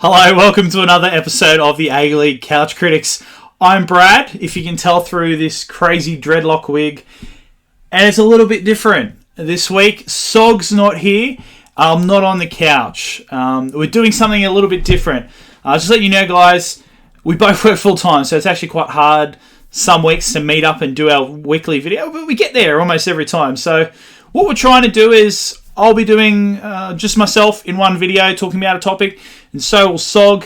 Hello, welcome to another episode of the A-League Couch Critics. I'm Brad, if you can tell through this crazy dreadlock wig, and it's a little bit different. This week, Sogg's not here, I'm not on the couch. We're doing something a little bit different. Just to let you know, guys, we both work full-time, so it's actually quite hard some weeks to meet up and do our weekly video, but we get there almost every time. So what we're trying to do is I'll be doing just myself in one video talking about a topic, and so will Sogg.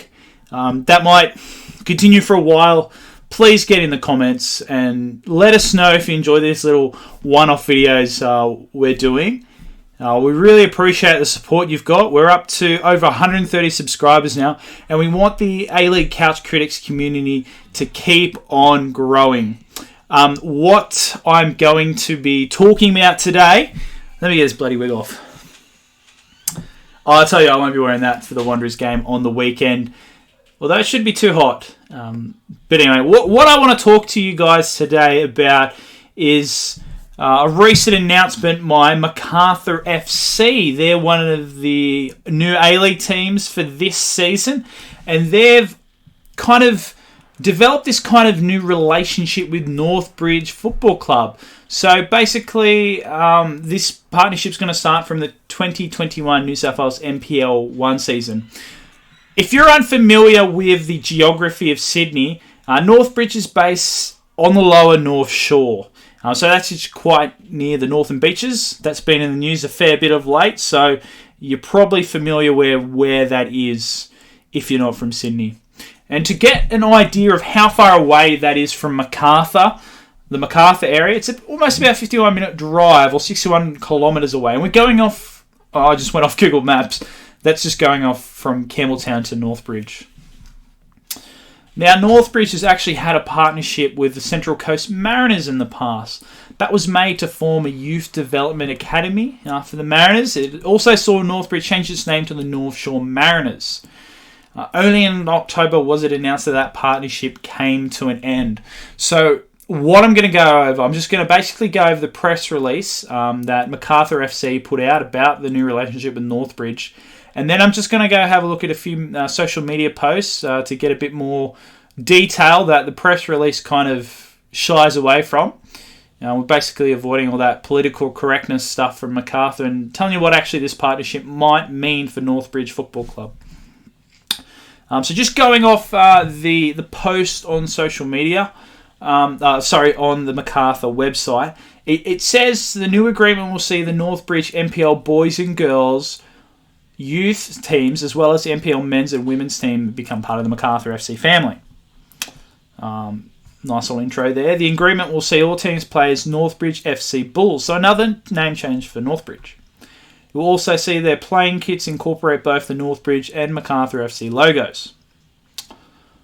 That might continue for a while. Please get in the comments and let us know if you enjoy these little one-off videos we're doing. We really appreciate the support you've got. We're up to over 130 subscribers now, and we want the A-League Couch Critics community to keep on growing. What I'm going to be talking about today... Let me get this bloody wig off. I'll tell you, I won't be wearing that for the Wanderers game on the weekend. Although it should be too hot. But anyway, what I want to talk to you guys today about is a recent announcement by Macarthur FC. They're one of the new A-League teams for this season. And they've kind of developed this kind of new relationship with Northbridge Football Club. So basically, this partnership's going to start from the 2021 New South Wales NPL1 season. If you're unfamiliar with the geography of Sydney, Northbridge is based on the lower North Shore. So that's just quite near the Northern Beaches. That's been in the news a fair bit of late, so you're probably familiar where that is if you're not from Sydney. And to get an idea of how far away that is from Macarthur, the Macarthur area, it's almost about a 51-minute drive or 61 kilometres away. And we're going off... I just went off Google Maps. That's just going off from Campbelltown to Northbridge. Now, Northbridge has actually had a partnership with the Central Coast Mariners in the past. That was made to form a youth development academy for the Mariners. It also saw Northbridge change its name to the North Shore Mariners. Only in October was it announced that partnership came to an end. So what I'm going to go over, I'm just going to basically go over the press release that Macarthur FC put out about the new relationship with Northbridge. And then I'm just going to go have a look at a few social media posts to get a bit more detail that the press release kind of shies away from. We're basically avoiding all that political correctness stuff from Macarthur and telling you what actually this partnership might mean for Northbridge Football Club. So just going off the post on social media, on the Macarthur website, it says the new agreement will see the Northbridge NPL boys and girls youth teams as well as the NPL men's and women's team become part of the Macarthur FC family. Nice little intro there. The agreement will see all teams play as Northbridge FC Bulls, so another name change for Northbridge. You'll also see their playing kits incorporate both the Northbridge and Macarthur FC logos.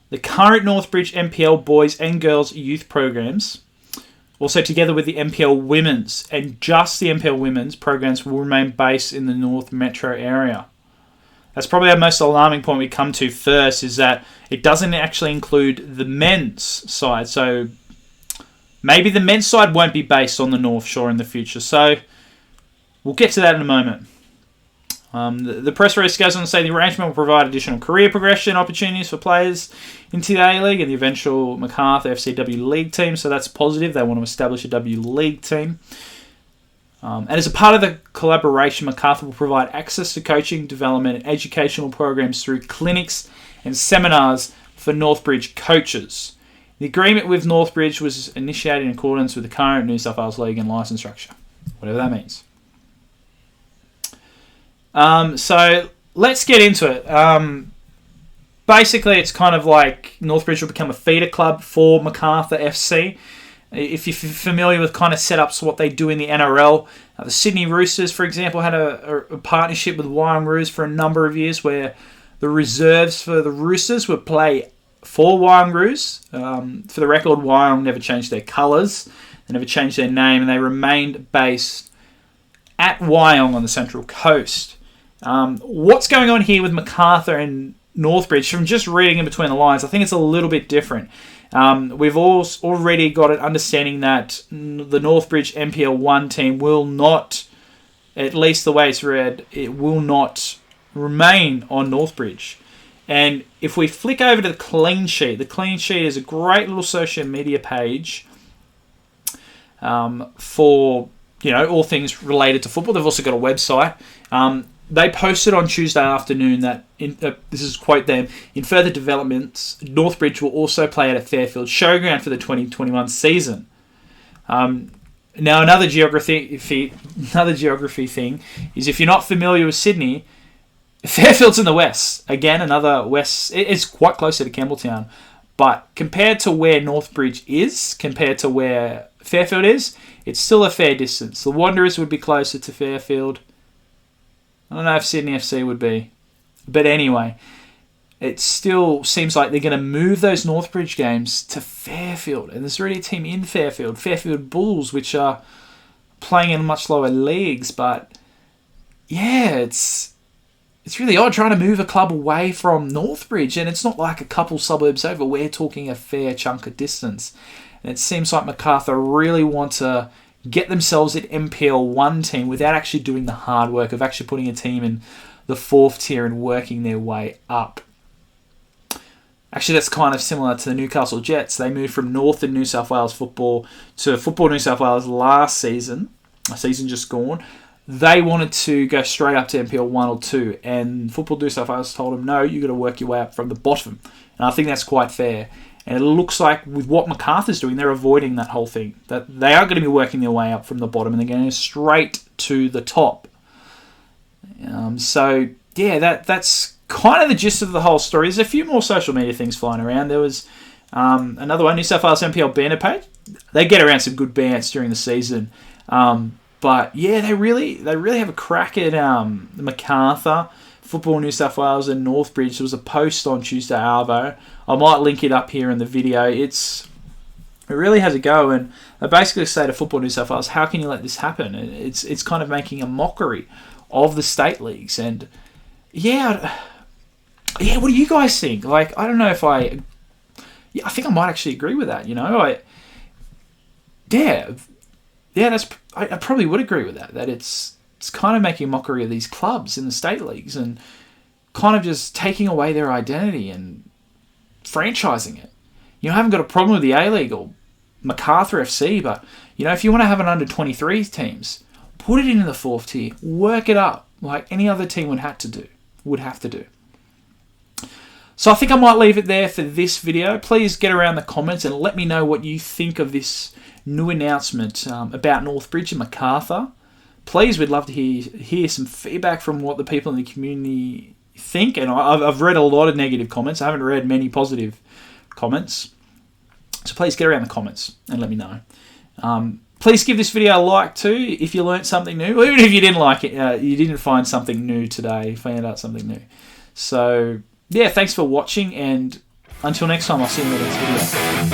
The current Northbridge NPL boys and girls youth programs, also together with the NPL women's and just the NPL women's programs, will remain based in the North Metro area. That's probably our most alarming point we come to first, is that it doesn't actually include the men's side. So maybe the men's side won't be based on the North Shore in the future. So we'll get to that in a moment. The press release goes on to say the arrangement will provide additional career progression opportunities for players into the A-League and the eventual Macarthur FC W League team. So that's positive. They want to establish a W League team. And as a part of the collaboration, Macarthur will provide access to coaching, development, and educational programs through clinics and seminars for Northbridge coaches. The agreement with Northbridge was initiated in accordance with the current New South Wales League and licence structure, whatever that means. So let's get into it. Basically, it's kind of like Northbridge will become a feeder club for Macarthur FC. If you're familiar with kind of setups, what they do in the NRL, the Sydney Roosters, for example, had a partnership with Wyong Roos for a number of years where the reserves for the Roosters would play for Wyong Roos. For the record, Wyong never changed their colours, they never changed their name, and they remained based at Wyong on the Central Coast. What's going on here with Macarthur and Northbridge, from just reading in between the lines, I think it's a little bit different. We've already got an understanding that the Northbridge NPL1 team will not, at least the way it's read, it will not remain on Northbridge. And if we flick over to the Clean Sheet is a great little social media page for, all things related to football. They've also got a website. They posted on Tuesday afternoon that, this is quote them, in further developments, Northbridge will also play at Fairfield Showground for the 2021 season. Now, another geography thing is, if you're not familiar with Sydney, Fairfield's in the west. Again, another west. It's quite closer to Campbelltown. But compared to where Northbridge is, compared to where Fairfield is, it's still a fair distance. The Wanderers would be closer to Fairfield. I don't know if Sydney FC would be. But anyway, it still seems like they're going to move those Northbridge games to Fairfield. And there's already a team in Fairfield, Fairfield Bulls, which are playing in much lower leagues. But yeah, it's really odd trying to move a club away from Northbridge. And it's not like a couple suburbs over. We're talking a fair chunk of distance. And it seems like Macarthur really want to get themselves an NPL1 team without actually doing the hard work of actually putting a team in the 4th tier and working their way up. Actually, that's kind of similar to the Newcastle Jets. They moved from Northern New South Wales football to Football New South Wales last season, a season just gone. They wanted to go straight up to NPL 1 or 2, and Football New South Wales told them, no, you've got to work your way up from the bottom. And I think that's quite fair. And it looks like with what Macarthur's doing, they're avoiding that whole thing. That they are going to be working their way up from the bottom, and they're going straight to the top. So, yeah, that's kind of the gist of the whole story. There's a few more social media things flying around. There was another one, New South Wales NPL banner page. They get around some good bants during the season. But, yeah, they really have a crack at Macarthur, Football New South Wales and Northbridge. There was a post on Tuesday Arvo. I might link it up here in the video. It really has a go, and they basically say to Football New South Wales, how can you let this happen? It's kind of making a mockery of the state leagues. And yeah, what do you guys think? Like, I don't know if I think I might actually agree with that. I probably would agree with that. That it's kind of making a mockery of these clubs in the state leagues and kind of just taking away their identity and franchising it. I haven't got a problem with the A-League or Macarthur FC, but, if you want to have an under-23 teams, put it into the 4th tier, work it up like any other team would have to do. So I think I might leave it there for this video. Please get around the comments and let me know what you think of this new announcement about Northbridge and Macarthur. Please, we'd love to hear some feedback from what the people in the community think. And I've read a lot of negative comments. I haven't read many positive comments. So please get around the comments and let me know. Please give this video a like too if you learnt something new. Or even if you didn't like it, you didn't find something new today, found out something new. So, yeah, thanks for watching. And until next time, I'll see you in the next video.